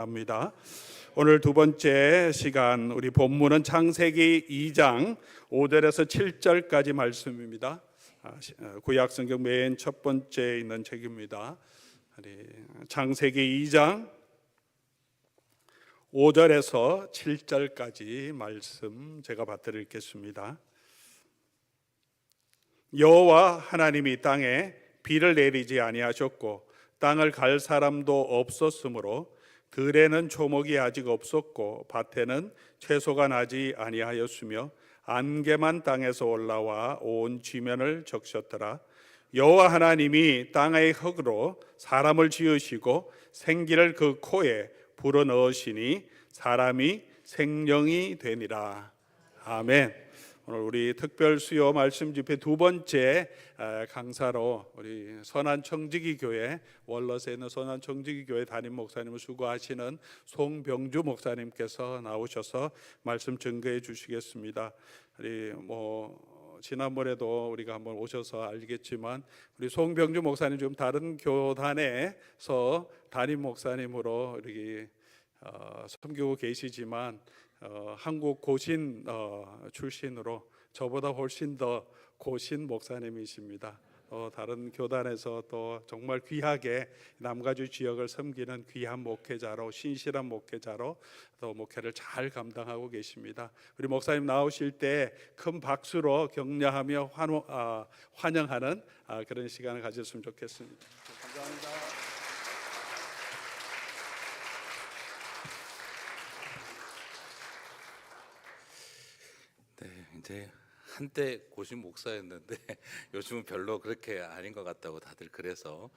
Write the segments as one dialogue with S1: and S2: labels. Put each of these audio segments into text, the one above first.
S1: 합니다. 오늘 두 번째 시간 우리 본문은 창세기 2장 5절에서 7절까지 말씀입니다. 구약 성경 맨 첫 번째에 있는 책입니다. 창세기 2장 5절에서 7절까지 말씀 제가 받들어 읽겠습니다. 여호와 하나님이 땅에 비를 내리지 아니하셨고 땅을 갈 사람도 없었으므로 들에는 초목이 아직 없었고 밭에는 채소가 나지 아니하였으며 안개만 땅에서 올라와 온 지면을 적셨더라. 여호와 하나님이 땅의 흙으로 사람을 지으시고 생기를 그 코에 불어넣으시니 사람이 생명이 되니라. 아멘. 오늘 우리 특별 수요 말씀 집회 두 번째 강사로 우리 선한청지기 교회 월러스에 있는 선한청지기 교회 담임 목사님을 수고하시는 송병주 목사님께서 나오셔서 말씀 증거해 주시겠습니다. 우리 지난번에도 우리가 한번 오셔서 알겠지만 우리 송병주 목사님 지금 다른 교단에서 담임 목사님으로 이렇게 섬기고 계시지만 한국 고신 출신으로 저보다 훨씬 더 고신 목사님이십니다. 다른 교단에서 또 정말 귀하게 남가주 지역을 섬기는 귀한 목회자로 신실한 목회자로 또 목회를 잘 감당하고 계십니다. 우리 목사님 나오실 때 큰 박수로 격려하며 환영하는 그런 시간을 가졌으면 좋겠습니다. 감사합니다.
S2: 이제 한때 고신 목사였는데 요즘은 별로 그렇게 아닌 것 같다고 다들 그래서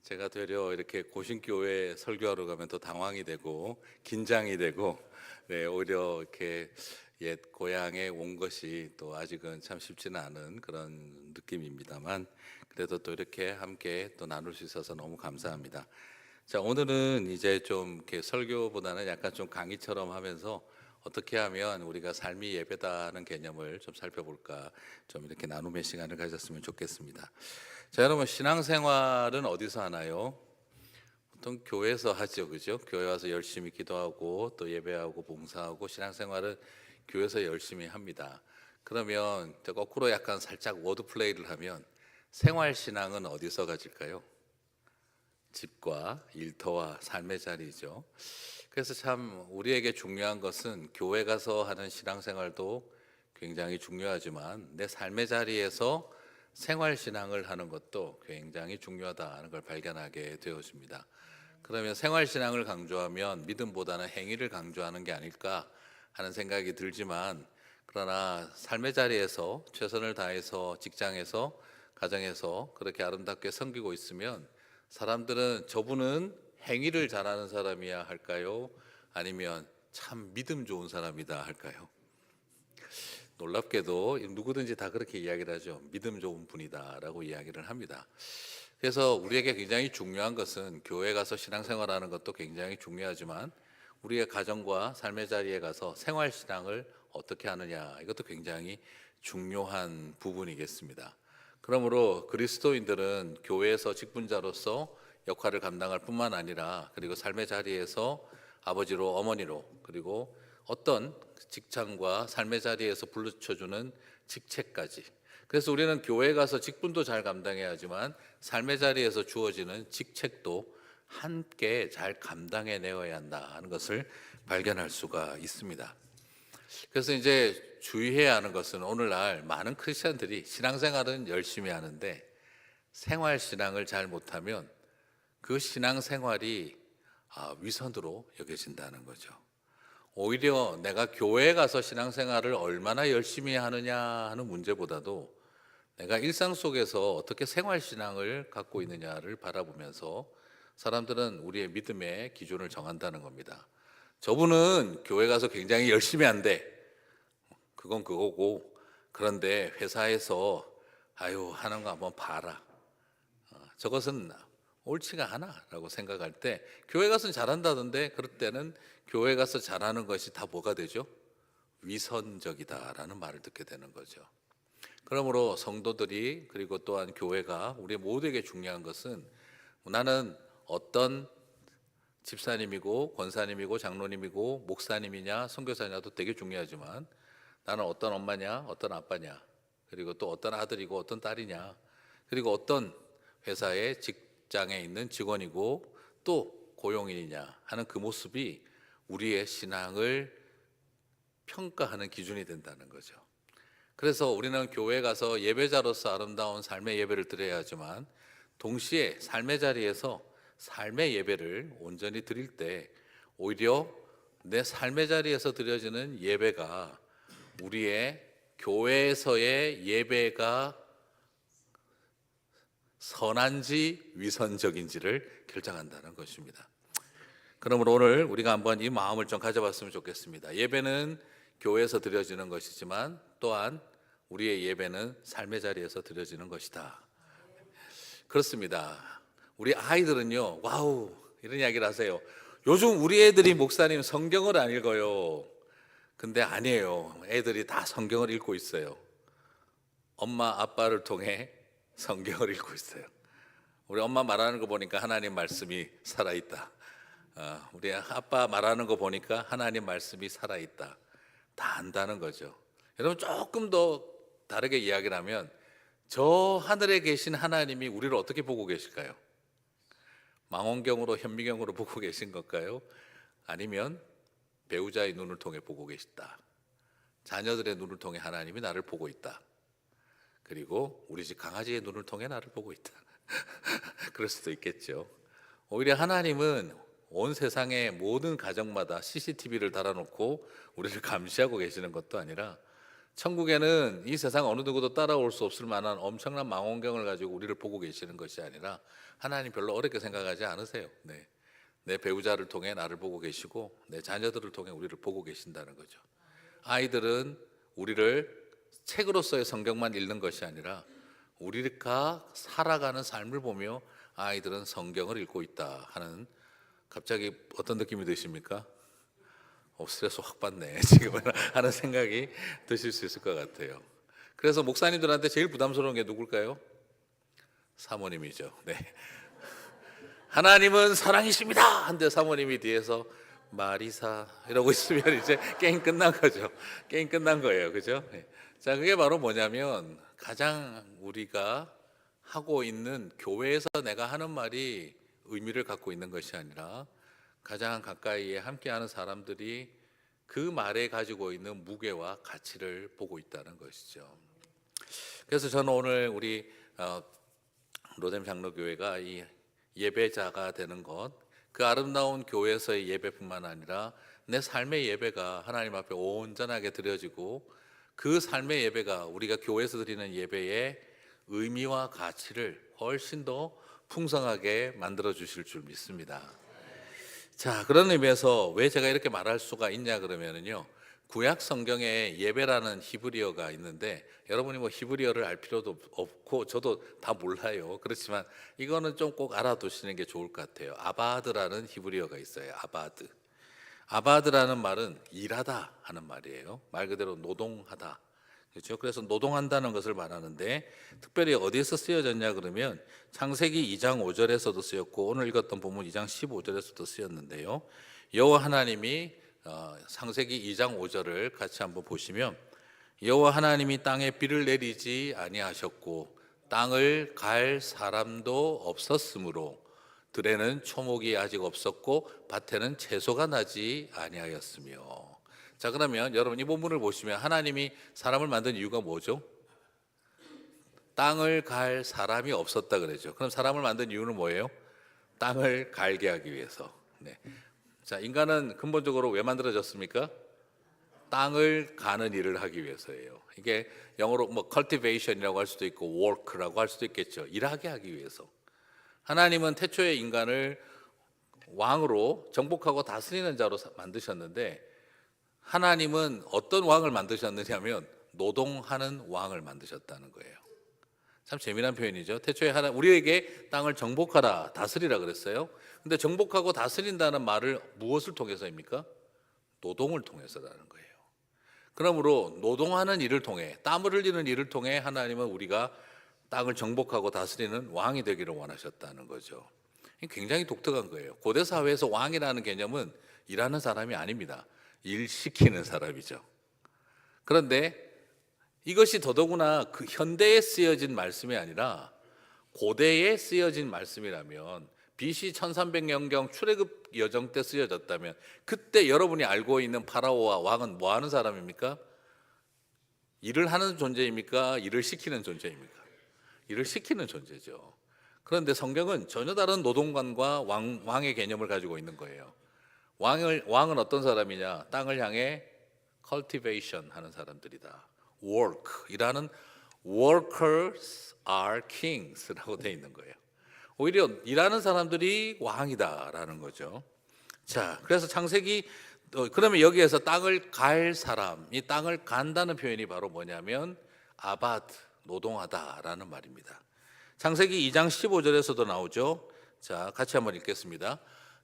S2: 제가 되려 이렇게 고신교회 설교하러 가면 더 당황이 되고 긴장이 되고 오히려 이렇게 옛 고향에 온 것이 또 아직은 참 쉽지는 않은 그런 느낌입니다만 그래도 또 이렇게 함께 또 나눌 수 있어서 너무 감사합니다. 자, 오늘은 이제 좀 이렇게 설교보다는 약간 좀 강의처럼 하면서 어떻게 하면 우리가 삶이 예배다는 개념을 좀 살펴볼까, 좀 이렇게 나눔의 시간을 가졌으면 좋겠습니다. 자, 여러분, 신앙생활은 어디서 하나요? 보통 교회에서 하죠, 그죠? 교회 와서 열심히 기도하고 또 예배하고 봉사하고 신앙생활은 교회에서 열심히 합니다. 그러면 거꾸로 약간 살짝 워드플레이를 하면 생활신앙은 어디서 가질까요? 집과 일터와 삶의 자리죠. 그래서 참 우리에게 중요한 것은 교회 가서 하는 신앙생활도 굉장히 중요하지만 내 삶의 자리에서 생활신앙을 하는 것도 굉장히 중요하다는 걸 발견하게 되었습니다. 그러면 생활신앙을 강조하면 믿음보다는 행위를 강조하는 게 아닐까 하는 생각이 들지만, 그러나 삶의 자리에서 최선을 다해서 직장에서 가정에서 그렇게 아름답게 섬기고 있으면 사람들은 저분은 행위를 잘하는 사람이야 할까요? 아니면 참 믿음 좋은 사람이다 할까요? 놀랍게도 누구든지 다 그렇게 이야기를 하죠. 믿음 좋은 분이다 라고 이야기를 합니다. 그래서 우리에게 굉장히 중요한 것은 교회 가서 신앙생활하는 것도 굉장히 중요하지만 우리의 가정과 삶의 자리에 가서 생활신앙을 어떻게 하느냐, 이것도 굉장히 중요한 부분이겠습니다. 그러므로 그리스도인들은 교회에서 직분자로서 역할을 감당할 뿐만 아니라 그리고 삶의 자리에서 아버지로 어머니로 그리고 어떤 직장과 삶의 자리에서 불러쳐주는 직책까지, 그래서 우리는 교회에 가서 직분도 잘 감당해야 하지만 삶의 자리에서 주어지는 직책도 함께 잘 감당해내어야 한다는 것을 발견할 수가 있습니다. 그래서 이제 주의해야 하는 것은 오늘날 많은 크리스천들이 신앙생활은 열심히 하는데 생활신앙을 잘 못하면 그 신앙생활이 위선으로 여겨진다는 거죠. 오히려 내가 교회에 가서 신앙생활을 얼마나 열심히 하느냐 하는 문제보다도 내가 일상 속에서 어떻게 생활신앙을 갖고 있느냐를 바라보면서 사람들은 우리의 믿음의 기준을 정한다는 겁니다. 저분은 교회 가서 굉장히 열심히 한대. 그건 그거고, 그런데 회사에서 하는 거 한번 봐라. 저것은 옳지가 않아라고 생각할 때 교회 가서는 잘한다던데, 그럴 때는 교회 가서 잘하는 것이 다 뭐가 되죠? 위선적이다라는 말을 듣게 되는 거죠. 그러므로 성도들이 그리고 또한 교회가 우리 모두에게 중요한 것은 나는 어떤 집사님이고 권사님이고 장로님이고 목사님이냐 선교사냐도 되게 중요하지만 나는 어떤 엄마냐 어떤 아빠냐 그리고 또 어떤 아들이고 어떤 딸이냐 그리고 어떤 회사의 직장에 있는 직원이고 또 고용인이냐 하는 그 모습이 우리의 신앙을 평가하는 기준이 된다는 거죠. 그래서 우리는 교회 가서 예배자로서 아름다운 삶의 예배를 드려야 하지만 동시에 삶의 자리에서 삶의 예배를 온전히 드릴 때 오히려 내 삶의 자리에서 드려지는 예배가 우리의 교회에서의 예배가 선한지 위선적인지를 결정한다는 것입니다. 그러므로 오늘 우리가 한번 이 마음을 좀 가져봤으면 좋겠습니다. 예배는 교회에서 드려지는 것이지만 또한 우리의 예배는 삶의 자리에서 드려지는 것이다. 그렇습니다. 우리 아이들은요, 와우 이런 이야기를 하세요. 요즘 우리 애들이 목사님 성경을 안 읽어요. 근데 아니에요. 애들이 다 성경을 읽고 있어요. 엄마 아빠를 통해 성경을 읽고 있어요. 우리 엄마 말하는 거 보니까 하나님 말씀이 살아있다. 우리 아빠 말하는 거 보니까 하나님 말씀이 살아있다. 다 안다는 거죠. 여러분 조금 더 다르게 이야기를 하면 저 하늘에 계신 하나님이 우리를 어떻게 보고 계실까요? 망원경으로 현미경으로 보고 계신 걸까요? 아니면 배우자의 눈을 통해 보고 계시다. 자녀들의 눈을 통해 하나님이 나를 보고 있다. 그리고 우리 집 강아지의 눈을 통해 나를 보고 있다. 그럴 수도 있겠죠. 오히려 하나님은 온 세상의 모든 가정마다 CCTV를 달아놓고 우리를 감시하고 계시는 것도 아니라 천국에는 이 세상 어느 누구도 따라올 수 없을 만한 엄청난 망원경을 가지고 우리를 보고 계시는 것이 아니라 하나님 별로 어렵게 생각하지 않으세요. 네. 내 배우자를 통해 나를 보고 계시고 내 자녀들을 통해 우리를 보고 계신다는 거죠. 아이들은 우리를 책으로서의 성경만 읽는 것이 아니라 우리가 살아가는 삶을 보며 아이들은 성경을 읽고 있다 하는 갑자기 어떤 느낌이 드십니까? 스트레스 확 받네 지금 하는 생각이 드실 수 있을 것 같아요. 그래서 목사님들한테 제일 부담스러운 게 누굴까요? 사모님이죠. 네. 하나님은 사랑이십니다 한데 사모님이 뒤에서 마리사 이러고 있으면 이제 게임 끝난 거죠. 게임 끝난 거예요. 그죠? 자, 그게 바로 뭐냐면 가장 우리가 하고 있는 교회에서 내가 하는 말이 의미를 갖고 있는 것이 아니라 가장 가까이에 함께하는 사람들이 그 말에 가지고 있는 무게와 가치를 보고 있다는 것이죠. 그래서 저는 오늘 우리 로뎀 장로교회가 이 예배자가 되는 것, 그 아름다운 교회에서의 예배뿐만 아니라 내 삶의 예배가 하나님 앞에 온전하게 드려지고 그 삶의 예배가 우리가 교회에서 드리는 예배의 의미와 가치를 훨씬 더 풍성하게 만들어 주실 줄 믿습니다. 자, 그런 의미에서 왜 제가 이렇게 말할 수가 있냐 그러면은요, 구약 성경에 예배라는 히브리어가 있는데 여러분이 뭐 히브리어를 알 필요도 없고 저도 다 몰라요. 그렇지만 이거는 좀 꼭 알아두시는 게 좋을 것 같아요. 아바드라는 히브리어가 있어요. 아바드. 아바드라는 말은 일하다 하는 말이에요. 말 그대로 노동하다. 그렇죠? 그래서 노동한다는 것을 말하는데 특별히 어디에서 쓰여졌냐 그러면 창세기 2장 5절에서도 쓰였고 오늘 읽었던 본문 2장 15절에서도 쓰였는데요. 여호와 하나님이 창세기 2장 5절을 같이 한번 보시면 여호와 하나님이 땅에 비를 내리지 아니하셨고 땅을 갈 사람도 없었으므로 들에는 초목이 아직 없었고 밭에는 채소가 나지 아니하였으며. 자, 그러면 여러분 이 본문을 보시면 하나님이 사람을 만든 이유가 뭐죠? 땅을 갈 사람이 없었다 그러죠. 그럼 사람을 만든 이유는 뭐예요? 땅을 갈게 하기 위해서. 네. 자, 인간은 근본적으로 왜 만들어졌습니까? 땅을 가는 일을 하기 위해서예요. 이게 영어로 뭐 cultivation이라고 할 수도 있고 work라고 할 수도 있겠죠. 일하게 하기 위해서. 하나님은 태초에 인간을 왕으로 정복하고 다스리는 자로 만드셨는데 하나님은 어떤 왕을 만드셨느냐면 노동하는 왕을 만드셨다는 거예요. 참 재미난 표현이죠. 태초에 우리에게 땅을 정복하라, 다스리라 그랬어요. 근데 정복하고 다스린다는 말을 무엇을 통해서입니까? 노동을 통해서라는 거예요. 그러므로 노동하는 일을 통해, 땀을 흘리는 일을 통해 하나님은 우리가 땅을 정복하고 다스리는 왕이 되기를 원하셨다는 거죠. 굉장히 독특한 거예요. 고대 사회에서 왕이라는 개념은 일하는 사람이 아닙니다. 일 시키는 사람이죠. 그런데 이것이 더더구나 그 현대에 쓰여진 말씀이 아니라 고대에 쓰여진 말씀이라면 BC 1300년경 출애굽 여정 때 쓰여졌다면 그때 여러분이 알고 있는 파라오와 왕은 뭐 하는 사람입니까? 일을 하는 존재입니까? 일을 시키는 존재입니까? 일을 시키는 존재죠. 그런데 성경은 전혀 다른 노동관과 왕의 개념을 가지고 있는 거예요. 왕은 어떤 사람이냐? 땅을 향해 cultivation 하는 사람들이다. work, 일하는 workers are kings라고 되어 있는 거예요. 오히려 일하는 사람들이 왕이다라는 거죠. 자, 그래서 창세기 그러면 여기에서 땅을 갈 사람, 이 땅을 간다는 표현이 바로 뭐냐면 아바드, 노동하다라는 말입니다. 창세기 2장 15절에서도 나오죠. 자, 같이 한번 읽겠습니다.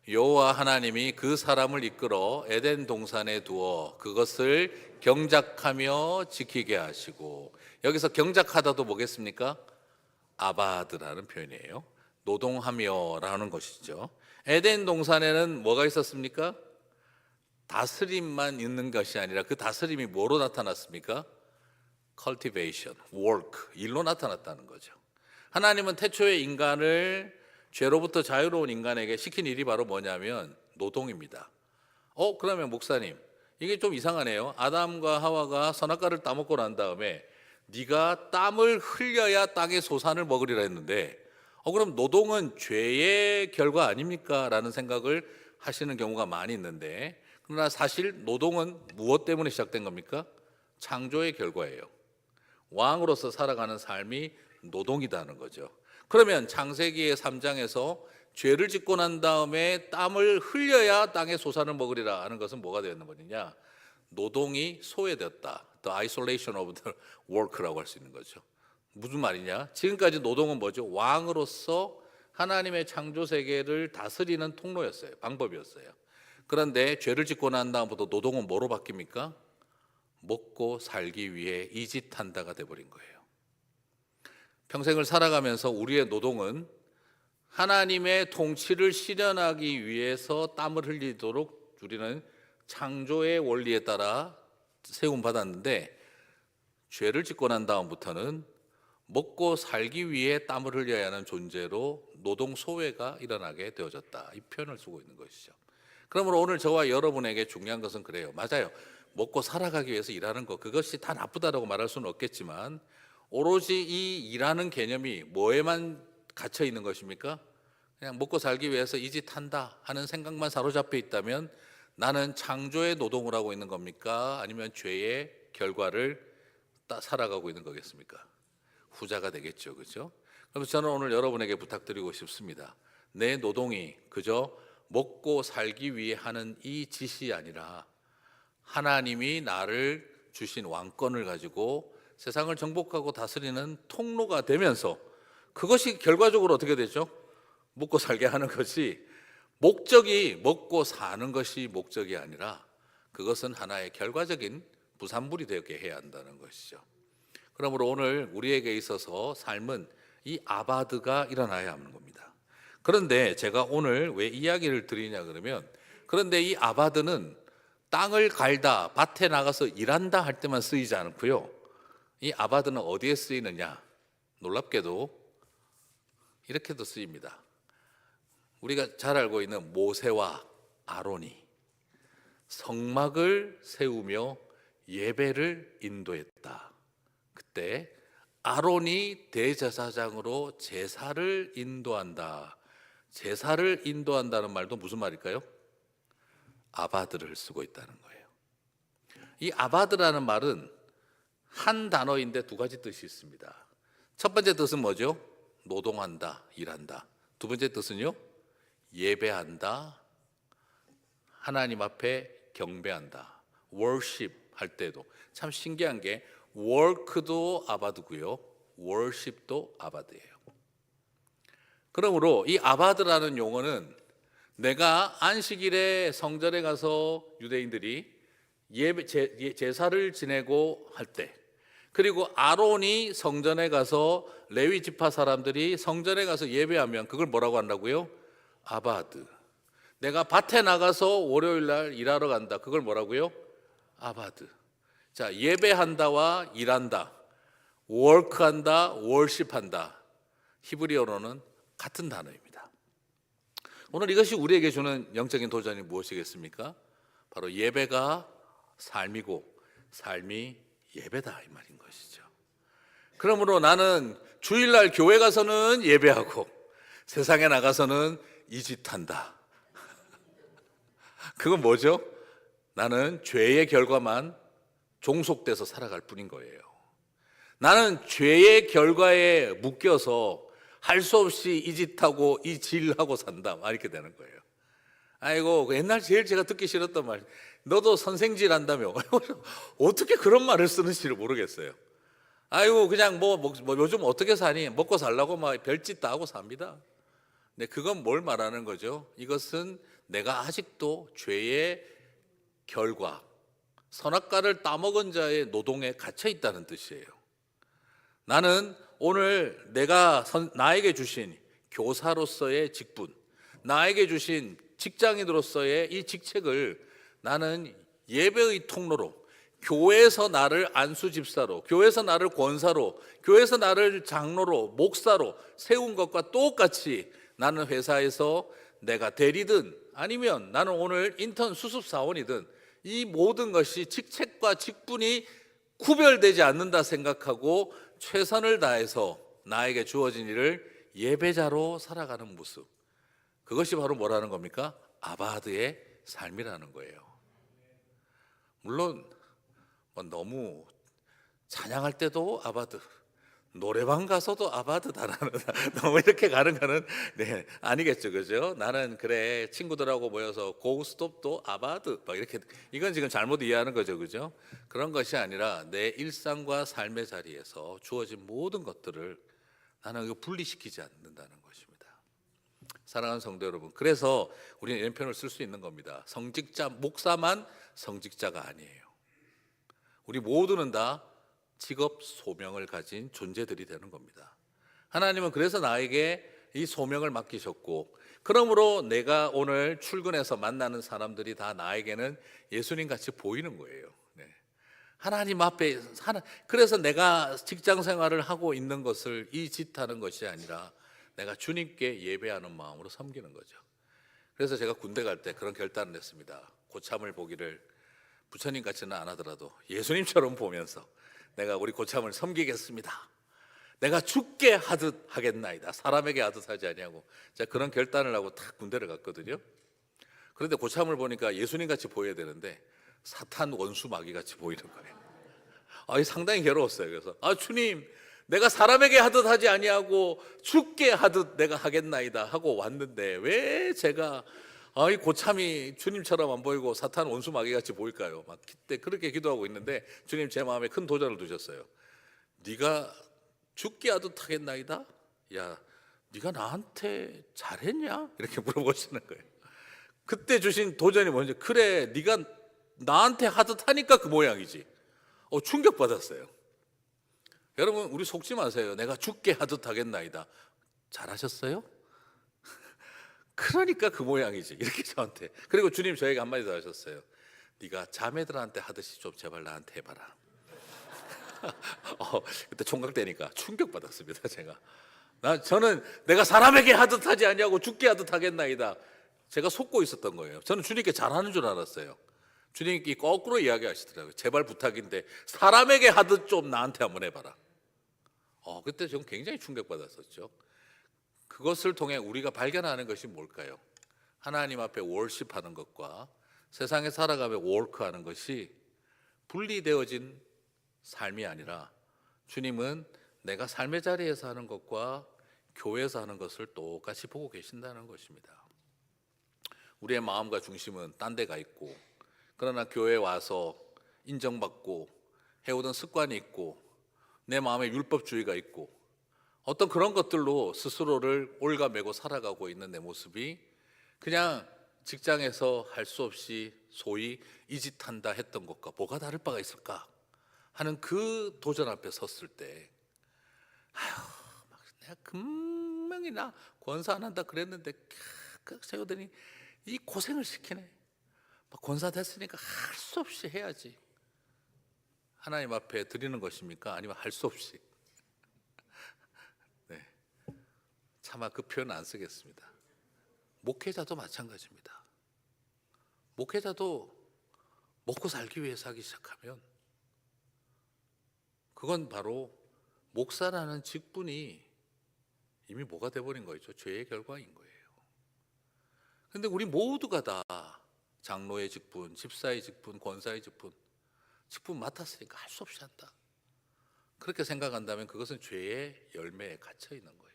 S2: 여호와 하나님이 그 사람을 이끌어 에덴 동산에 두어 그것을 경작하며 지키게 하시고, 여기서 경작하다도 뭐겠습니까? 아바드라는 표현이에요. 노동하며라는 것이죠. 에덴 동산에는 뭐가 있었습니까? 다스림만 있는 것이 아니라 그 다스림이 뭐로 나타났습니까? cultivation, work, 일로 나타났다는 거죠. 하나님은 태초의 인간을 죄로부터 자유로운 인간에게 시킨 일이 바로 뭐냐면 노동입니다. 그러면 목사님, 이게 좀 이상하네요. 아담과 하와가 선악과를 따먹고 난 다음에 네가 땀을 흘려야 땅의 소산을 먹으리라 했는데 그럼 노동은 죄의 결과 아닙니까? 라는 생각을 하시는 경우가 많이 있는데, 그러나 사실 노동은 무엇 때문에 시작된 겁니까? 창조의 결과예요. 왕으로서 살아가는 삶이 노동이다는 거죠. 그러면 창세기의 3장에서 죄를 짓고 난 다음에 땀을 흘려야 땅의 소산을 먹으리라 하는 것은 뭐가 되었는 거냐? 노동이 소외되었다. The isolation of the work라고 할 수 있는 거죠. 무슨 말이냐? 지금까지 노동은 뭐죠? 왕으로서 하나님의 창조 세계를 다스리는 통로였어요. 방법이었어요. 그런데 죄를 짓고 난 다음부터 노동은 뭐로 바뀝니까? 먹고 살기 위해 이짓한다가 돼버린 거예요. 평생을 살아가면서 우리의 노동은 하나님의 통치를 실현하기 위해서 땀을 흘리도록 우리는 창조의 원리에 따라 세움받았는데, 죄를 짓고 난 다음부터는 먹고 살기 위해 땀을 흘려야 하는 존재로 노동 소외가 일어나게 되어졌다. 이 표현을 쓰고 있는 것이죠. 그러므로 오늘 저와 여러분에게 중요한 것은 그래요. 맞아요. 먹고 살아가기 위해서 일하는 것, 그것이 다 나쁘다라고 말할 수는 없겠지만 오로지 이 일하는 개념이 뭐에만 갇혀 있는 것입니까? 그냥 먹고 살기 위해서 이 짓 한다 하는 생각만 사로잡혀 있다면 나는 창조의 노동을 하고 있는 겁니까? 아니면 죄의 결과를 살아가고 있는 거겠습니까? 후자가 되겠죠. 그렇죠? 그래서 저는 오늘 여러분에게 부탁드리고 싶습니다. 내 노동이 그저 먹고 살기 위해 하는 이 짓이 아니라 하나님이 나를 주신 왕권을 가지고 세상을 정복하고 다스리는 통로가 되면서, 그것이 결과적으로 어떻게 되죠? 먹고 살게 하는 것이 목적이 먹고 사는 것이 목적이 아니라 그것은 하나의 결과적인 부산물이 되게 해야 한다는 것이죠. 그러므로 오늘 우리에게 있어서 삶은 이 아바드가 일어나야 하는 겁니다. 그런데 제가 오늘 왜 이야기를 드리냐 그러면, 그런데 이 아바드는 땅을 갈다, 밭에 나가서 일한다 할 때만 쓰이지 않고요. 이 아바드는 어디에 쓰이느냐? 놀랍게도 이렇게도 쓰입니다. 우리가 잘 알고 있는 모세와 아론이 성막을 세우며 예배를 인도했다. 그때 아론이 대제사장으로 제사를 인도한다. 제사를 인도한다는 말도 무슨 말일까요? 아바드를 쓰고 있다는 거예요. 이 아바드라는 말은 한 단어인데 두 가지 뜻이 있습니다. 첫 번째 뜻은 뭐죠? 노동한다, 일한다. 두 번째 뜻은요? 예배한다, 하나님 앞에 경배한다. worship 할 때도 참 신기한 게 work도 아바드고요, worship도 아바드예요. 그러므로 이 아바드라는 용어는 내가 안식일에 성전에 가서 유대인들이 제사를 지내고 할 때, 그리고 아론이 성전에 가서 레위 지파 사람들이 성전에 가서 예배하면 그걸 뭐라고 한다고요? 아바드. 내가 밭에 나가서 월요일 날 일하러 간다. 그걸 뭐라고요? 아바드. 자, 예배한다와 일한다, 워크한다, 월십한다. 히브리어로는 같은 단어입니다. 오늘 이것이 우리에게 주는 영적인 도전이 무엇이겠습니까? 바로 예배가 삶이고 삶이 예배다 이 말인 것이죠. 그러므로 나는 주일날 교회 가서는 예배하고 세상에 나가서는 이 짓 한다. 그건 뭐죠? 나는 죄의 결과만 종속돼서 살아갈 뿐인 거예요. 나는 죄의 결과에 묶여서 할 수 없이 이 짓하고 이 질하고 산다, 이렇게 되는 거예요. 아이고, 옛날 제일 제가 듣기 싫었던 말, 너도 선생질 한다며. 어떻게 그런 말을 쓰는지를 모르겠어요. 아이고, 그냥 뭐 요즘 어떻게 사니? 먹고 살라고 막 별짓 다 하고 삽니다. 근데 그건 뭘 말하는 거죠? 이것은 내가 아직도 죄의 결과, 선악과를 따먹은 자의 노동에 갇혀 있다는 뜻이에요. 나는 오늘 내가 나에게 주신 교사로서의 직분, 나에게 주신 직장인으로서의 이 직책을 나는 예배의 통로로, 교회에서 나를 안수 집사로, 교회에서 나를 권사로, 교회에서 나를 장로로, 목사로 세운 것과 똑같이 나는 회사에서 내가 대리든 아니면 나는 오늘 인턴 수습사원이든 이 모든 것이 직책과 직분이 구별되지 않는다 생각하고 최선을 다해서 나에게 주어진 일을 예배자로 살아가는 모습, 그것이 바로 뭐라는 겁니까? 아바드의 삶이라는 거예요. 물론 너무 찬양할 때도 아바드, 노래방 가서도 아바드다라는 너무 이렇게 가는 거는 아니겠죠, 그죠? 나는 그래 친구들하고 모여서 고스톱도 아바드 막 이렇게, 이건 지금 잘못 이해하는 거죠, 그죠? 그런 것이 아니라 내 일상과 삶의 자리에서 주어진 모든 것들을 나는 이거 분리시키지 않는다는 것입니다. 사랑하는 성도 여러분, 그래서 우리는 이런 표현을 쓸 수 있는 겁니다. 성직자, 목사만 성직자가 아니에요. 우리 모두는 다 직업 소명을 가진 존재들이 되는 겁니다. 하나님은 그래서 나에게 이 소명을 맡기셨고, 그러므로 내가 오늘 출근해서 만나는 사람들이 다 나에게는 예수님 같이 보이는 거예요. 하나님 앞에, 그래서 내가 직장 생활을 하고 있는 것을 이 짓하는 것이 아니라 내가 주님께 예배하는 마음으로 섬기는 거죠. 그래서 제가 군대 갈 때 그런 결단을 했습니다. 고참을 보기를 부처님 같지는 않아더라도 예수님처럼 보면서 내가 우리 고참을 섬기겠습니다. 내가 죽게 하듯 하겠나이다. 사람에게 하듯 하지 아니하고. 제가 그런 결단을 하고 딱 군대를 갔거든요. 그런데 고참을 보니까 예수님 같이 보여야 되는데 사탄 원수 마귀 같이 보이는 거예요. 상당히 괴로웠어요. 그래서 주님, 내가 사람에게 하듯 하지 아니하고 죽게 하듯 내가 하겠나이다 하고 왔는데 왜 제가 이 고참이 주님처럼 안 보이고 사탄 원수 마귀 같이 보일까요? 막 그때 그렇게 기도하고 있는데 주님 제 마음에 큰 도전을 두셨어요. 네가 죽게 하듯 하겠나이다? 야, 네가 나한테 잘했냐? 이렇게 물어보시는 거예요. 그때 주신 도전이 뭔지, 그래 네가 나한테 하듯 하니까 그 모양이지. 충격받았어요. 여러분, 우리 속지 마세요. 내가 죽게 하듯 하겠나이다. 잘하셨어요? 그러니까 그 모양이지. 이렇게 저한테. 그리고 주님 저에게 한마디 더 하셨어요. 네가 자매들한테 하듯이 좀 제발 나한테 해봐라. 그때 총각되니까 충격받았습니다. 저는 내가 사람에게 하듯 하지 아니하고 죽게 하듯 하겠나이다. 제가 속고 있었던 거예요. 저는 주님께 잘하는 줄 알았어요. 주님께 거꾸로 이야기하시더라고요. 제발 부탁인데 사람에게 하듯 좀 나한테 한번 해봐라. 그때 좀 굉장히 충격받았었죠. 그것을 통해 우리가 발견하는 것이 뭘까요? 하나님 앞에 월십하는 것과 세상에 살아가며 워크하는 것이 분리되어진 삶이 아니라 주님은 내가 삶의 자리에서 하는 것과 교회에서 하는 것을 똑같이 보고 계신다는 것입니다. 우리의 마음과 중심은 딴 데가 있고, 그러나 교회에 와서 인정받고 해오던 습관이 있고 내 마음에 율법주의가 있고 어떤 그런 것들로 스스로를 올가매고 살아가고 있는 내 모습이 그냥 직장에서 할 수 없이 소위 이 짓 한다 했던 것과 뭐가 다를 바가 있을까 하는 그 도전 앞에 섰을 때, 내가 분명히 나 권사 안 한다 그랬는데 그 세우더니 이 고생을 시키네. 막 권사 됐으니까 할 수 없이 해야지. 하나님 앞에 드리는 것입니까? 아니면 할 수 없이? 네, 차마 그 표현 안 쓰겠습니다. 목회자도 마찬가지입니다. 목회자도 먹고 살기 위해서 하기 시작하면 그건 바로 목사라는 직분이 이미 뭐가 돼버린 거죠? 죄의 결과인 거예요. 근데 우리 모두가 다 장로의 직분, 집사의 직분, 권사의 직분 맡았으니까 할 수 없이 한다. 그렇게 생각한다면 그것은 죄의 열매에 갇혀 있는 거예요.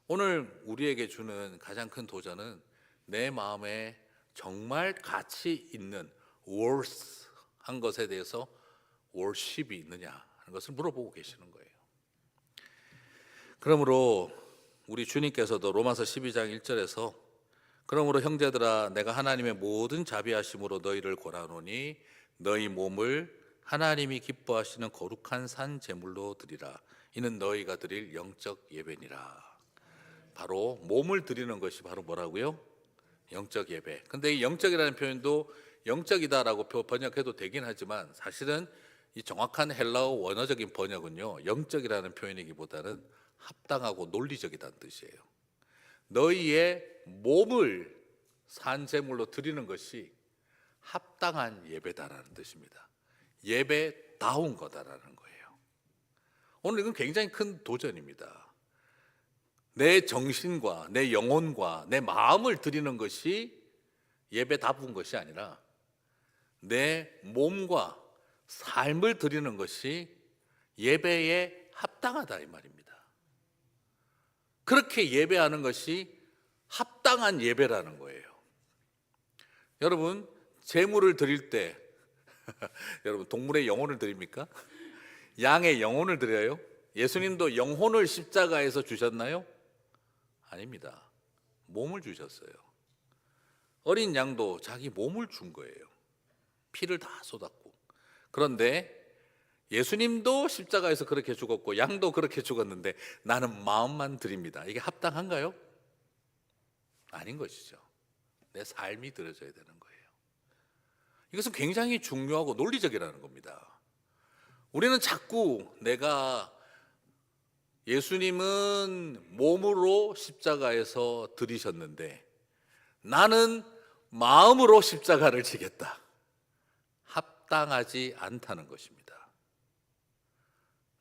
S2: 오늘 우리에게 주는 가장 큰 도전은 내 마음에 정말 가치 있는 worth한 것에 대해서 worship이 있느냐 하는 것을 물어보고 계시는 거예요. 그러므로 우리 주님께서도 로마서 12장 1절에서 그러므로 형제들아 내가 하나님의 모든 자비하심으로 너희를 고라노니 너희 몸을 하나님이 기뻐하시는 거룩한 산 제물로 드리라. 이는 너희가 드릴 영적 예배니라. 바로 몸을 드리는 것이 바로 뭐라고요? 영적 예배. 근데 이 영적이라는 표현도 영적이다라고 번역해도 되긴 하지만 사실은 이 정확한 헬라어 원어적인 번역은요, 영적이라는 표현이기보다는 합당하고 논리적이다는 뜻이에요. 너희의 몸을 산제물로 드리는 것이 합당한 예배다라는 뜻입니다. 예배다운 거다라는 거예요. 오늘 이건 굉장히 큰 도전입니다. 내 정신과 내 영혼과 내 마음을 드리는 것이 예배다운 것이 아니라 내 몸과 삶을 드리는 것이 예배에 합당하다 이 말입니다. 그렇게 예배하는 것이 합당한 예배라는 거예요. 여러분, 제물을 드릴 때 여러분 동물의 영혼을 드립니까? 양의 영혼을 드려요? 예수님도 영혼을 십자가에서 주셨나요? 아닙니다. 몸을 주셨어요. 어린 양도 자기 몸을 준 거예요. 피를 다 쏟았고. 그런데 예수님도 십자가에서 그렇게 죽었고 양도 그렇게 죽었는데 나는 마음만 드립니다. 이게 합당한가요? 아닌 것이죠. 내 삶이 드려져야 되는 거예요. 이것은 굉장히 중요하고 논리적이라는 겁니다. 우리는 자꾸 내가 예수님은 몸으로 십자가에서 들이셨는데 나는 마음으로 십자가를 지겠다. 합당하지 않다는 것입니다.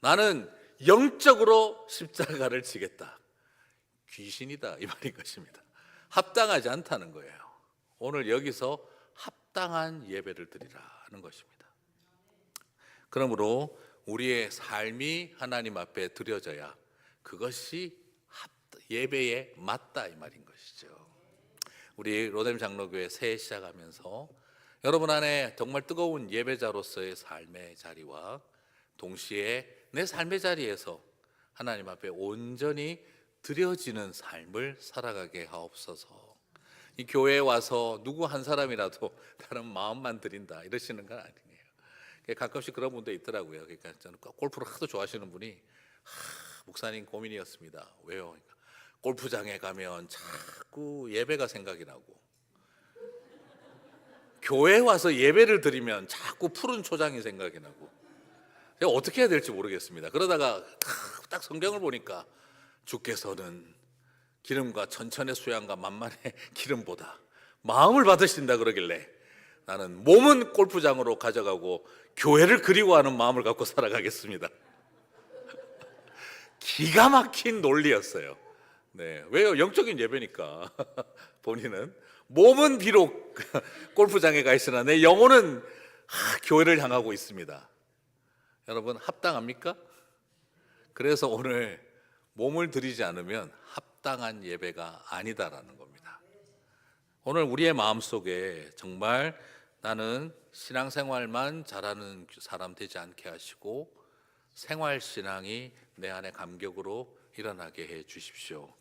S2: 나는 영적으로 십자가를 지겠다. 귀신이다 이 말인 것입니다. 합당하지 않다는 거예요. 오늘 여기서 합당한 예배를 드리라는 것입니다. 그러므로 우리의 삶이 하나님 앞에 드려져야 그것이 예배에 맞다 이 말인 것이죠. 우리 로뎀 장로교회 새해 시작하면서 여러분 안에 정말 뜨거운 예배자로서의 삶의 자리와 동시에 내 삶의 자리에서 하나님 앞에 온전히 드려지는 삶을 살아가게 하옵소서. 이 교회에 와서 누구 한 사람이라도 다른 마음만 드린다 이러시는 건 아니에요. 가끔씩 그런 분도 있더라고요. 그러니까 저는 골프를 하도 좋아하시는 분이 목사님 고민이었습니다. 왜요? 그러니까 골프장에 가면 자꾸 예배가 생각이 나고 교회에 와서 예배를 드리면 자꾸 푸른 초장이 생각이 나고 제가 어떻게 해야 될지 모르겠습니다. 그러다가 딱 성경을 보니까 주께서는 기름과 천천의 수양과 만만의 기름보다 마음을 받으신다 그러길래 나는 몸은 골프장으로 가져가고 교회를 그리워하는 마음을 갖고 살아가겠습니다. 기가 막힌 논리였어요. 네, 왜요? 영적인 예배니까. 본인은 몸은 비록 골프장에 가 있으나 내 영혼은 교회를 향하고 있습니다. 여러분 합당합니까? 그래서 오늘 몸을 드리지 않으면 합당한 예배가 아니다라는 겁니다. 오늘 우리의 마음속에 정말 나는 신앙생활만 잘하는 사람 되지 않게 하시고 생활신앙이 내 안에 감격으로 일어나게 해 주십시오.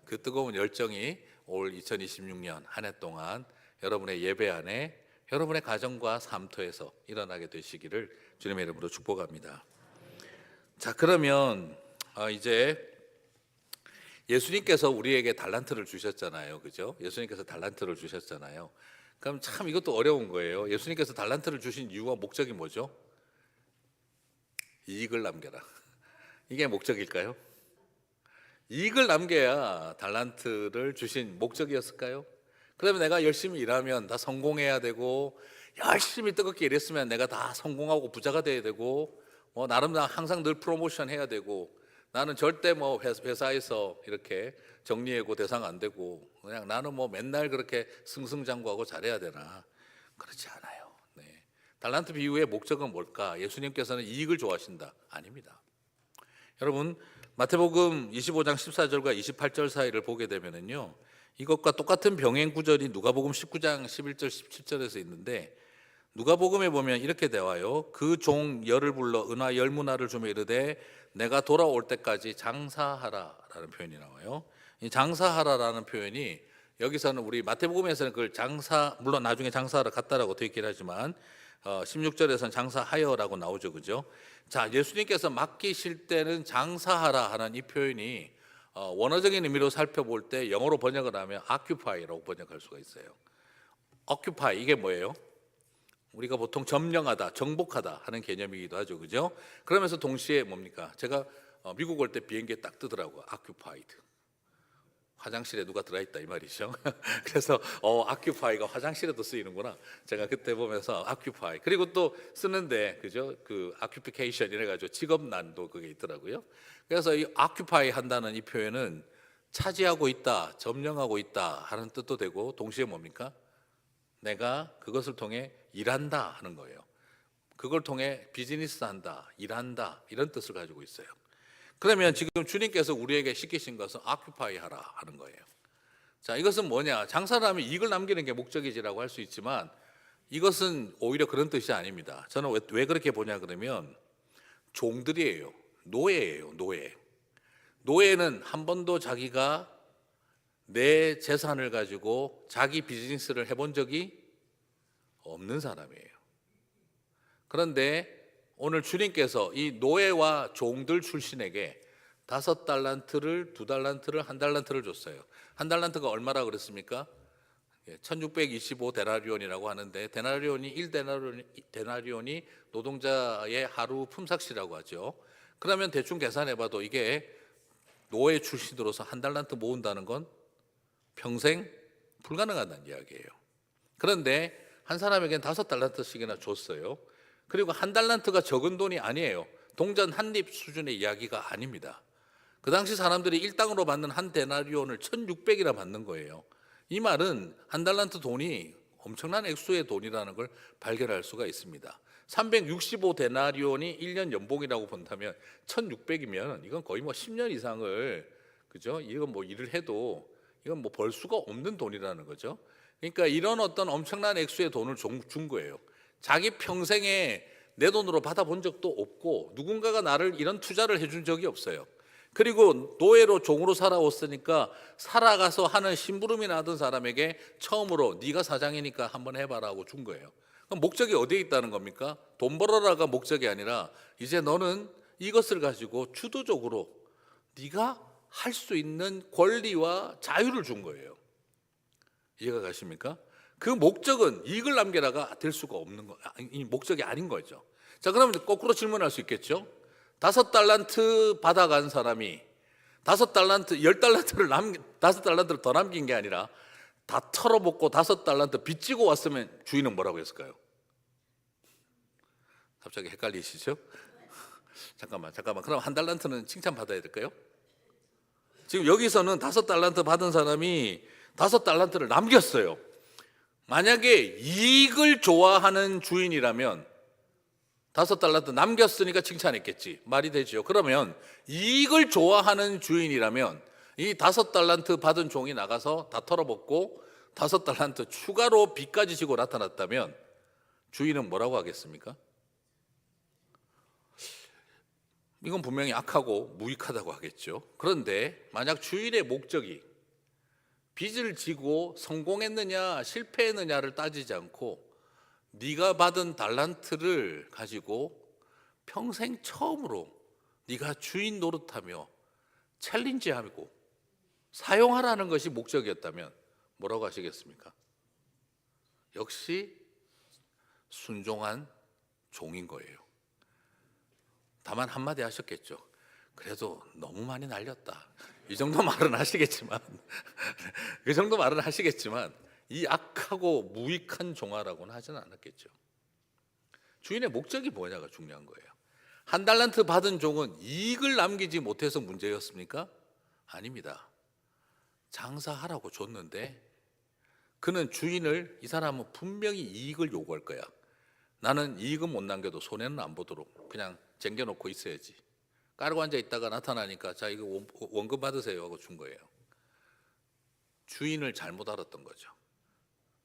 S2: 그 뜨거운 열정이 올 2026년 한 해 동안 여러분의 예배 안에 여러분의 가정과 삶터에서 일어나게 되시기를 주님의 이름으로 축복합니다. 자, 그러면 이제 예수님께서 우리에게 달란트를 주셨잖아요. 그죠? 예수님께서 달란트를 주셨잖아요. 그럼 참 이것도 어려운 거예요. 예수님께서 달란트를 주신 이유와 목적이 뭐죠? 이익을 남겨라. 이게 목적일까요? 이익을 남겨야 달란트를 주신 목적이었을까요? 그러면 내가 열심히 일하면 다 성공해야 되고, 열심히 뜨겁게 일했으면 내가 다 성공하고 부자가 돼야 되고, 나름 항상 늘 프로모션 해야 되고, 나는 절대 회사에서 이렇게 정리해고 대상 안 되고, 그냥 나는 맨날 그렇게 승승장구하고 잘해야 되나? 그렇지 않아요. 네. 달란트 비유의 목적은 뭘까? 예수님께서는 이익을 좋아하신다? 아닙니다. 여러분, 마태복음 25장 14절과 28절 사이를 보게 되면은요, 이것과 똑같은 병행 구절이 누가복음 19장 11절 17절에서 있는데, 누가복음에 보면 이렇게 되어요. 그 종 열을 불러 은화 열문화를 주며 이르되 내가 돌아올 때까지 장사하라라는 표현이 나와요. 이 장사하라라는 표현이 여기서는 우리 마태복음에서는 그걸 물론 나중에 장사하러 갔다라고 되어 있긴 하지만 16절에서는 장사하여라고 나오죠, 그죠? 자, 예수님께서 맡기실 때는 장사하라 하는 이 표현이 원어적인 의미로 살펴볼 때 영어로 번역을 하면 occupy라고 번역할 수가 있어요. occupy 이게 뭐예요? 우리가 보통 점령하다, 정복하다 하는 개념이기도 하죠, 그죠? 그러면서 동시에 뭡니까? 제가 미국 올 때 비행기에 딱 뜨더라고요. occupied. 화장실에 누가 들어있다 이 말이죠. 그래서 occupy가 화장실에도 쓰이는구나. 제가 그때 보면서 occupy. 그리고 또 쓰는데 그죠? 그 occupation 이래가지고 직업난도 그게 있더라고요. 그래서 이 occupy 한다는 이 표현은 차지하고 있다, 점령하고 있다 하는 뜻도 되고 동시에 뭡니까? 내가 그것을 통해 일한다 하는 거예요. 그걸 통해 비즈니스 한다, 일한다 이런 뜻을 가지고 있어요. 그러면 지금 주님께서 우리에게 시키신 것은 occupy 하라 하는 거예요. 자, 이것은 뭐냐? 장사를 하면 이익을 남기는 게 목적이지라고 할 수 있지만 이것은 오히려 그런 뜻이 아닙니다. 저는 왜 그렇게 보냐 그러면 종들이에요. 노예예요, 노예. 노예는 한 번도 자기가 내 재산을 가지고 자기 비즈니스를 해본 적이 없는 사람이에요. 그런데 오늘 주님께서 이 노예와 종들 출신에게 5달란트를, 2달란트를, 1달란트를 줬어요. 1달란트가 얼마라 그랬습니까? 1625데나리온이라고 하는데 데나리온이 1데나리온이 노동자의 하루 품삯이라고 하죠. 그러면 대충 계산해봐도 이게 노예 출신으로서 1달란트 모은다는 건 평생 불가능하다는 이야기예요. 그런데 한 사람에겐 5달란트씩이나 줬어요. 그리고 1달란트가 적은 돈이 아니에요. 동전 한 입 수준의 이야기가 아닙니다. 그 당시 사람들이 일당으로 받는 한 데나리온을 1600이나 받는 거예요. 이 말은 1달란트 돈이 엄청난 액수의 돈이라는 걸 발견할 수가 있습니다. 365데나리온이 1년 연봉이라고 본다면 1600이면 이건 거의 10년 이상을 그죠? 이건 일을 해도 이건 벌 수가 없는 돈이라는 거죠. 그러니까 이런 어떤 엄청난 액수의 돈을 준 거예요. 자기 평생에 내 돈으로 받아본 적도 없고 누군가가 나를 이런 투자를 해준 적이 없어요. 그리고 노예로 종으로 살아왔으니까 살아가서 하는 심부름이 나던 사람에게 처음으로 네가 사장이니까 한번 해봐라고 준 거예요. 그럼 목적이 어디에 있다는 겁니까? 돈 벌어라가 목적이 아니라 이제 너는 이것을 가지고 주도적으로 네가 할 수 있는 권리와 자유를 준 거예요. 이해가 가십니까? 그 목적은 이익을 남겨라가 될 수가 없는 거, 이 목적이 아닌 거죠. 자, 그러면 거꾸로 질문할 수 있겠죠? 5달란트 받아간 사람이 5달란트, 10달란트를 5달란트를 더 남긴 게 아니라 다 털어먹고 5달란트 빚지고 왔으면 주인은 뭐라고 했을까요? 갑자기 헷갈리시죠? 잠깐만. 그럼 1달란트는 칭찬받아야 될까요? 지금 여기서는 5달란트 받은 사람이 5달란트를 남겼어요. 만약에 이익을 좋아하는 주인이라면 5달란트 남겼으니까 칭찬했겠지. 말이 되죠. 그러면 이익을 좋아하는 주인이라면 이 5달란트 받은 종이 나가서 다 털어먹고 5달란트 추가로 빚까지 지고 나타났다면 주인은 뭐라고 하겠습니까? 이건 분명히 악하고 무익하다고 하겠죠. 그런데 만약 주인의 목적이 빚을 지고 성공했느냐 실패했느냐를 따지지 않고 네가 받은 달란트를 가지고 평생 처음으로 네가 주인 노릇하며 챌린지하고 사용하라는 것이 목적이었다면 뭐라고 하시겠습니까? 역시 순종한 종인 거예요. 다만 한마디 하셨겠죠. 그래도 너무 많이 날렸다. 이 정도 말은 하시겠지만 그 정도 말은 하시겠지만 이 악하고 무익한 종아라고는 하지는 않았겠죠. 주인의 목적이 뭐냐가 중요한 거예요. 한 달란트 받은 종은 이익을 남기지 못해서 문제였습니까? 아닙니다. 장사하라고 줬는데 그는 주인을, 이 사람은 분명히 이익을 요구할 거야. 나는 이익은 못 남겨도 손해는 안 보도록 그냥 쟁겨놓고 있어야지. 깔고 앉아 있다가 나타나니까 자 이거 원금 받으세요 하고 준 거예요. 주인을 잘못 알았던 거죠.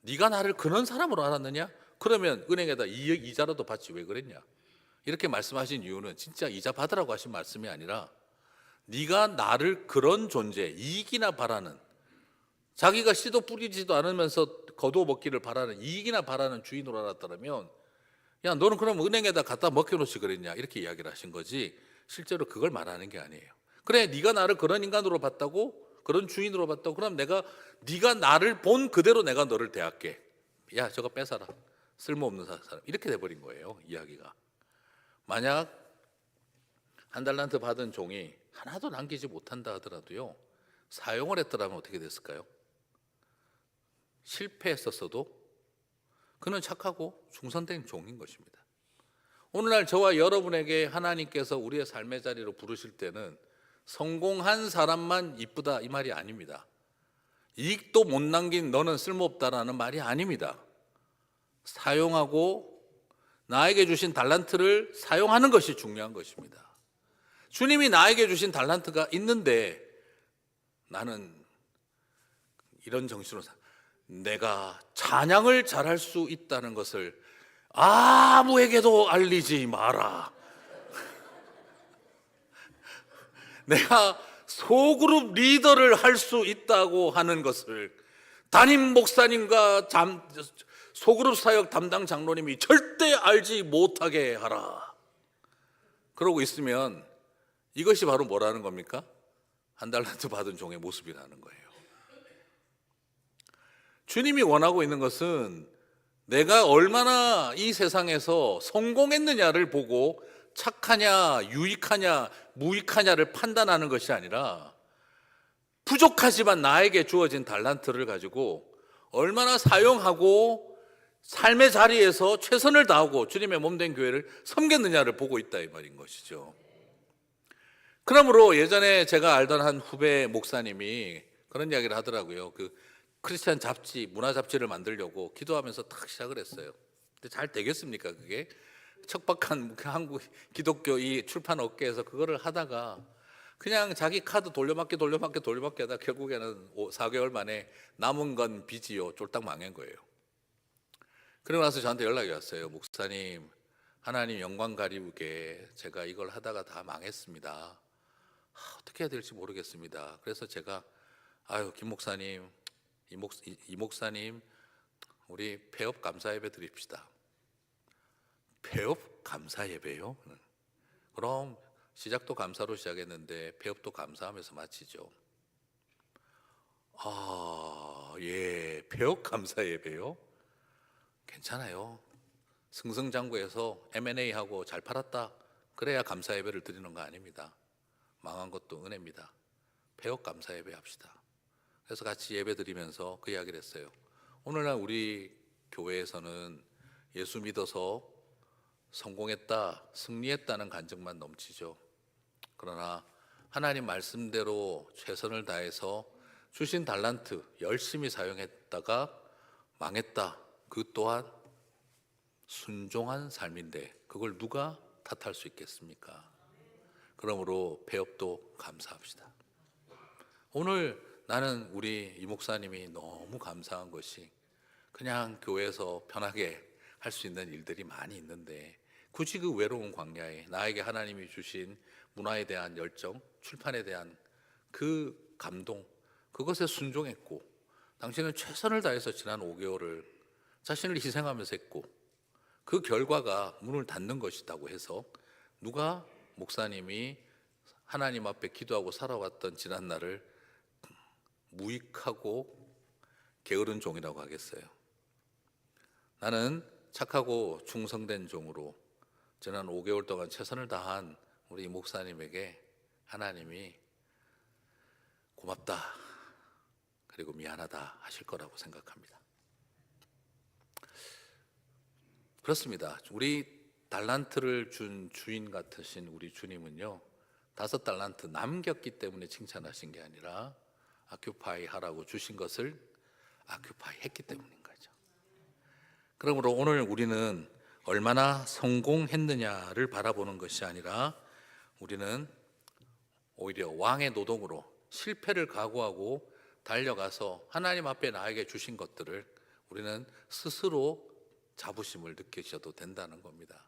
S2: 네가 나를 그런 사람으로 알았느냐? 그러면 은행에다 이자라도 받지 왜 그랬냐? 이렇게 말씀하신 이유는 진짜 이자 받으라고 하신 말씀이 아니라 네가 나를 그런 존재, 이익이나 바라는, 자기가 씨도 뿌리지도 않으면서 거두어 먹기를 바라는, 이익이나 바라는 주인으로 알았다면 야 너는 그럼 은행에다 갖다 먹혀놓지 그랬냐? 이렇게 이야기를 하신 거지 실제로 그걸 말하는 게 아니에요. 그래 네가 나를 그런 인간으로 봤다고, 그런 주인으로 봤다고, 그럼 네가 나를 본 그대로 내가 너를 대할게. 야 저거 뺏어라. 쓸모없는 사람. 이렇게 돼버린 거예요 이야기가. 만약 한 달란트 받은 종이 하나도 남기지 못한다 하더라도요, 사용을 했더라면 어떻게 됐을까요? 실패했었어도 그는 착하고 충성된 종인 것입니다. 오늘날 저와 여러분에게 하나님께서 우리의 삶의 자리로 부르실 때는 성공한 사람만 이쁘다 이 말이 아닙니다. 이익도 못 남긴 너는 쓸모없다라는 말이 아닙니다. 사용하고 나에게 주신 달란트를 사용하는 것이 중요한 것입니다. 주님이 나에게 주신 달란트가 있는데 나는 이런 정신으로 내가 찬양을 잘할 수 있다는 것을 아무에게도 알리지 마라. 내가 소그룹 리더를 할 수 있다고 하는 것을 담임 목사님과 소그룹 사역 담당 장로님이 절대 알지 못하게 하라. 그러고 있으면 이것이 바로 뭐라는 겁니까? 한 달란트 받은 종의 모습이라는 거예요. 주님이 원하고 있는 것은 내가 얼마나 이 세상에서 성공했느냐를 보고 착하냐, 유익하냐, 무익하냐를 판단하는 것이 아니라 부족하지만 나에게 주어진 달란트를 가지고 얼마나 사용하고 삶의 자리에서 최선을 다하고 주님의 몸된 교회를 섬겼느냐를 보고 있다 이 말인 것이죠. 그러므로 예전에 제가 알던 한 후배 목사님이 그런 이야기를 하더라고요. 그 크리스찬 잡지, 문화 잡지를 만들려고 기도하면서 탁 시작을 했어요. 근데 잘 되겠습니까 그게? 척박한 한국 기독교 이 출판 업계에서 그거를 하다가 그냥 자기 카드 돌려막기 하다 결국에는 4개월 만에 남은 건 빚이요 쫄딱 망한 거예요. 그러고 나서 저한테 연락이 왔어요. 목사님, 하나님 영광 가리우게 제가 이걸 하다가 다 망했습니다. 어떻게 해야 될지 모르겠습니다. 그래서 제가 김 목사님, 이 목사님 우리 폐업 감사 예배 드립시다. 폐업 감사 예배요? 그럼 시작도 감사로 시작했는데 폐업도 감사하면서 마치죠. 예, 폐업 감사 예배요? 괜찮아요. 승승장구해서 M&A 하고 잘 팔았다. 그래야 감사 예배를 드리는 거 아닙니다. 망한 것도 은혜입니다. 폐업 감사 예배 합시다. 그래서 같이 예배 드리면서 그 이야기를 했어요. 오늘날 우리 교회에서는 예수 믿어서 성공했다, 승리했다는 간증만 넘치죠. 그러나 하나님 말씀대로 최선을 다해서 주신 달란트 열심히 사용했다가 망했다. 그 또한 순종한 삶인데 그걸 누가 탓할 수 있겠습니까? 그러므로 폐업도 감사합시다. 오늘 나는 우리 이 목사님이 너무 감사한 것이 그냥 교회에서 편하게 할 수 있는 일들이 많이 있는데 굳이 그 외로운 광야에 나에게 하나님이 주신 문화에 대한 열정, 출판에 대한 그 감동, 그것에 순종했고 당신은 최선을 다해서 지난 5개월을 자신을 희생하면서 했고 그 결과가 문을 닫는 것이라고 해서 누가 목사님이 하나님 앞에 기도하고 살아왔던 지난 날을 무익하고 게으른 종이라고 하겠어요. 나는 착하고 충성된 종으로 지난 5개월 동안 최선을 다한 우리 목사님에게 하나님이 고맙다 그리고 미안하다 하실 거라고 생각합니다. 그렇습니다. 우리 달란트를 준 주인 같으신 우리 주님은요, 5달란트 남겼기 때문에 칭찬하신 게 아니라 아큐파이 하라고 주신 것을 아큐파이 했기 때문인 거죠. 그러므로 오늘 우리는 얼마나 성공했느냐를 바라보는 것이 아니라 우리는 오히려 왕의 노동으로 실패를 각오하고 달려가서 하나님 앞에 나에게 주신 것들을 우리는 스스로 자부심을 느끼셔도 된다는 겁니다.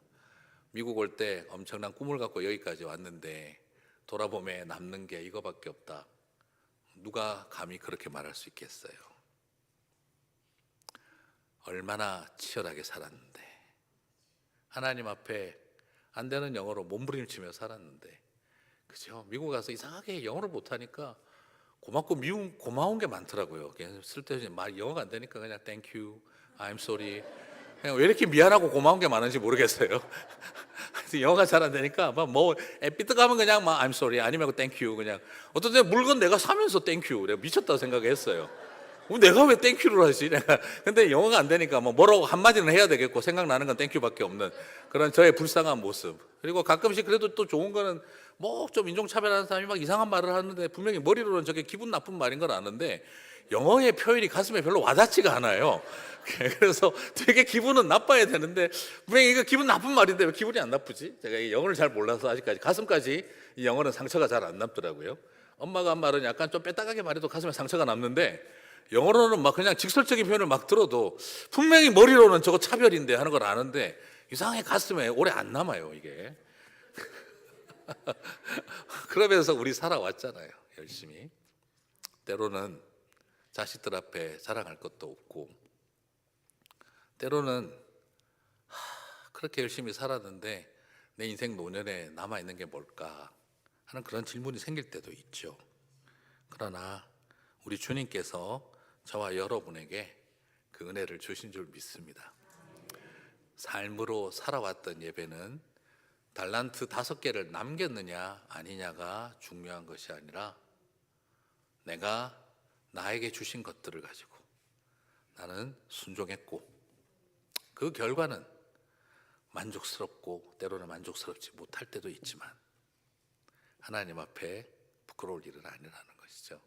S2: 미국 올 때 엄청난 꿈을 갖고 여기까지 왔는데 돌아보면 남는 게 이거밖에 없다. 누가 감히 그렇게 말할 수 있겠어요? 얼마나 치열하게 살았는데, 하나님 앞에 안 되는 영어로 몸부림치며 살았는데, 그죠? 미국 가서 이상하게 영어를 못하니까 고맙고 미움, 고마운 게 많더라고요. 그냥 쓸데없이 말 영어가 안 되니까 그냥 thank you, I'm sorry. 그냥 왜 이렇게 미안하고 고마운 게 많은지 모르겠어요. 영어가 잘 안 되니까 뭐 삐뜩하면 그냥 막 I'm sorry 아니면 thank you 그냥. 어떤 때 물건 내가 사면서 thank you 내가 미쳤다고 생각했어요. 내가 왜 땡큐를 하지? 내가 근데 영어가 안 되니까 뭐라고 한마디는 해야 되겠고 생각나는 건 땡큐밖에 없는 그런 저의 불쌍한 모습. 그리고 가끔씩 그래도 또 좋은 거는 뭐 좀 인종차별하는 사람이 막 이상한 말을 하는데 분명히 머리로는 저게 기분 나쁜 말인 걸 아는데 영어의 표현이 가슴에 별로 와닿지가 않아요. 그래서 되게 기분은 나빠야 되는데 분명히 이거 기분 나쁜 말인데 왜 기분이 안 나쁘지? 제가 이 영어를 잘 몰라서 아직까지 가슴까지 이 영어는 상처가 잘 안 남더라고요. 엄마가 한 말은 약간 좀 빼딱하게 말해도 가슴에 상처가 남는데 영어로는 막 그냥 직설적인 표현을 막 들어도 분명히 머리로는 저거 차별인데 하는 걸 아는데 이상하게 가슴에 오래 안 남아요 이게. 그러면서 우리 살아왔잖아요 열심히. 때로는 자식들 앞에 자랑할 것도 없고 때로는 그렇게 열심히 살았는데 내 인생 노년에 남아있는 게 뭘까 하는 그런 질문이 생길 때도 있죠. 그러나 우리 주님께서 저와 여러분에게 그 은혜를 주신 줄 믿습니다. 삶으로 살아왔던 예배는 달란트 5개를 남겼느냐 아니냐가 중요한 것이 아니라 내가 나에게 주신 것들을 가지고 나는 순종했고 그 결과는 만족스럽고 때로는 만족스럽지 못할 때도 있지만 하나님 앞에 부끄러울 일은 아니라는 것이죠.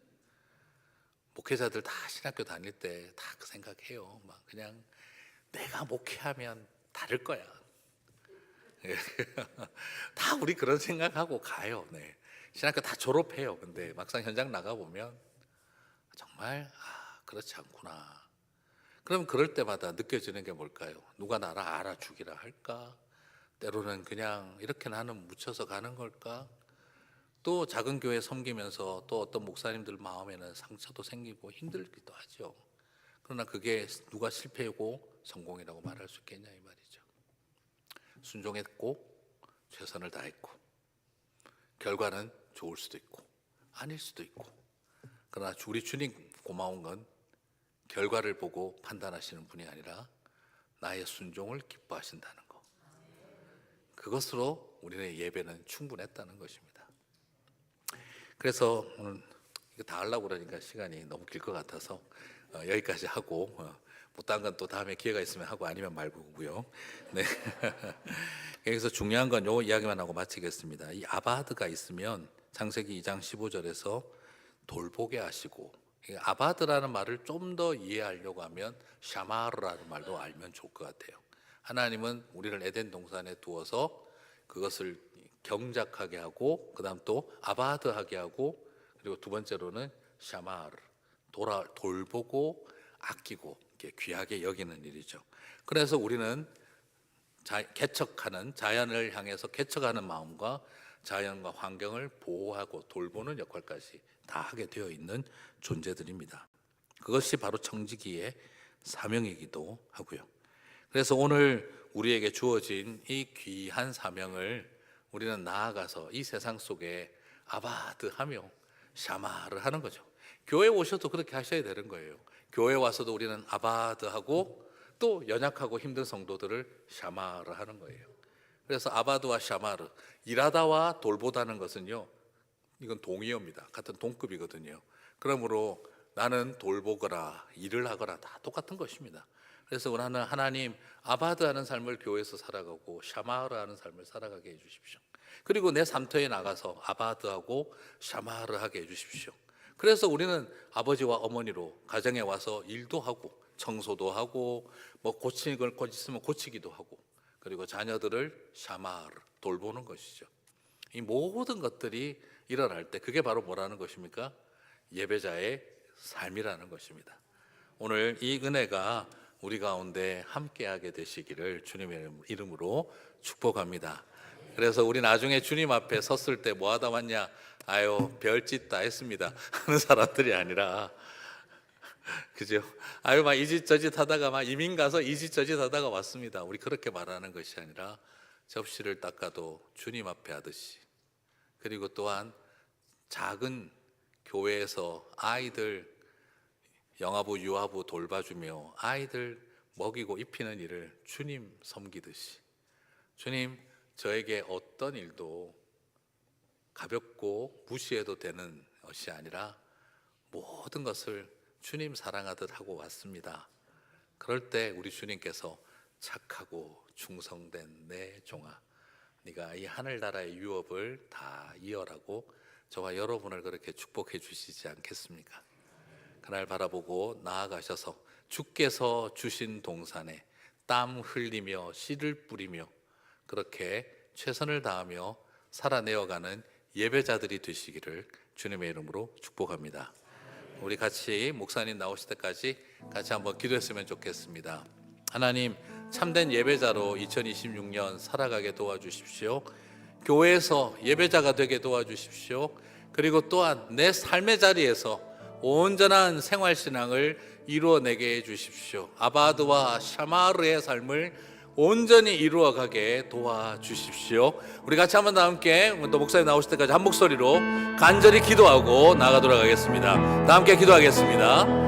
S2: 목회자들 다 신학교 다닐 때 다 그 생각해요. 막 그냥 내가 목회하면 다를 거야. 다 우리 그런 생각하고 가요. 네. 신학교 다 졸업해요. 근데 막상 현장 나가 보면 정말 그렇지 않구나. 그럼 그럴 때마다 느껴지는 게 뭘까요? 누가 나를 알아주기라 할까? 때로는 그냥 이렇게 나는 묻혀서 가는 걸까? 또 작은 교회 섬기면서 또 어떤 목사님들 마음에는 상처도 생기고 힘들기도 하죠. 그러나 그게 누가 실패고 성공이라고 말할 수 있겠냐 이 말이죠. 순종했고 최선을 다했고 결과는 좋을 수도 있고 아닐 수도 있고 그러나 우리 주님 고마운 건 결과를 보고 판단하시는 분이 아니라 나의 순종을 기뻐하신다는 거. 그것으로 우리의 예배는 충분했다는 것입니다. 그래서 오늘 이거 다 하려고 그러니까 시간이 너무 길 것 같아서 여기까지 하고 못한 건 또 다음에 기회가 있으면 하고 아니면 말고고요. 네. 여기서 중요한 건 요 이야기만 하고 마치겠습니다. 이 아바드가 있으면 창세기 2장 15절에서 돌보게 하시고 아바드라는 말을 좀 더 이해하려고 하면 샤마르라는 말도 알면 좋을 것 같아요. 하나님은 우리를 에덴 동산에 두어서 그것을 경작하게 하고 그다음 또 아바드하게 하고 그리고 두 번째로는 샤마르 돌보고 아끼고 귀하게 여기는 일이죠. 그래서 우리는 개척하는 자연을 향해서 개척하는 마음과 자연과 환경을 보호하고 돌보는 역할까지 다 하게 되어 있는 존재들입니다. 그것이 바로 청지기의 사명이기도 하고요. 그래서 오늘 우리에게 주어진 이 귀한 사명을 우리는 나아가서 이 세상 속에 아바드하며 샤마를 하는 거죠. 교회 오셔도 그렇게 하셔야 되는 거예요. 교회 와서도 우리는 아바드하고 또 연약하고 힘든 성도들을 샤마르 하는 거예요. 그래서 아바드와 샤마르, 일하다와 돌보다는 것은요, 이건 동의어입니다. 같은 동급이거든요. 그러므로 나는 돌보거나 일을 하거나 다 똑같은 것입니다. 그래서 나는 하나님 아바드하는 삶을 교회에서 살아가고 샤마르하는 삶을 살아가게 해주십시오. 그리고 내 삶터에 나가서 아바드하고 샤마르하게 해주십시오. 그래서 우리는 아버지와 어머니로 가정에 와서 일도 하고 청소도 하고 뭐 고치는 걸 고치면 고치기도 하고 그리고 자녀들을 샤마르 돌보는 것이죠. 이 모든 것들이 일어날 때 그게 바로 뭐라는 것입니까? 예배자의 삶이라는 것입니다. 오늘 이 은혜가 우리 가운데 함께하게 되시기를 주님의 이름으로 축복합니다. 그래서 우리 나중에 주님 앞에 섰을 때 뭐 하다 왔냐? 아유 별짓 다 했습니다 하는 사람들이 아니라, 그죠? 아유 막 이 짓 저 짓 하다가 막 이민 가서 이 짓 저 짓 하다가 왔습니다. 우리 그렇게 말하는 것이 아니라 접시를 닦아도 주님 앞에 하듯이, 그리고 또한 작은 교회에서 아이들 영아부 유아부 돌봐주며 아이들 먹이고 입히는 일을 주님 섬기듯이, 주님 저에게 어떤 일도 가볍고 무시해도 되는 것이 아니라 모든 것을 주님 사랑하듯 하고 왔습니다. 그럴 때 우리 주님께서 착하고 충성된 내 종아, 네가 이 하늘나라의 유업을 다 이어라고 저와 여러분을 그렇게 축복해 주시지 않겠습니까? 그날 바라보고 나아가셔서 주께서 주신 동산에 땀 흘리며 씨를 뿌리며 그렇게 최선을 다하며 살아내어가는 예배자들이 되시기를 주님의 이름으로 축복합니다. 우리 같이 목사님 나오실 때까지 같이 한번 기도했으면 좋겠습니다. 하나님, 참된 예배자로 2026년 살아가게 도와주십시오. 교회에서 예배자가 되게 도와주십시오. 그리고 또한 내 삶의 자리에서 온전한 생활신앙을 이루어내게 해주십시오. 아바드와 샤마르의 삶을 온전히 이루어가게 도와주십시오. 우리 같이 한번 다 함께 또 목사님 나오실 때까지 한 목소리로 간절히 기도하고 나가도록 하겠습니다. 다 함께 기도하겠습니다.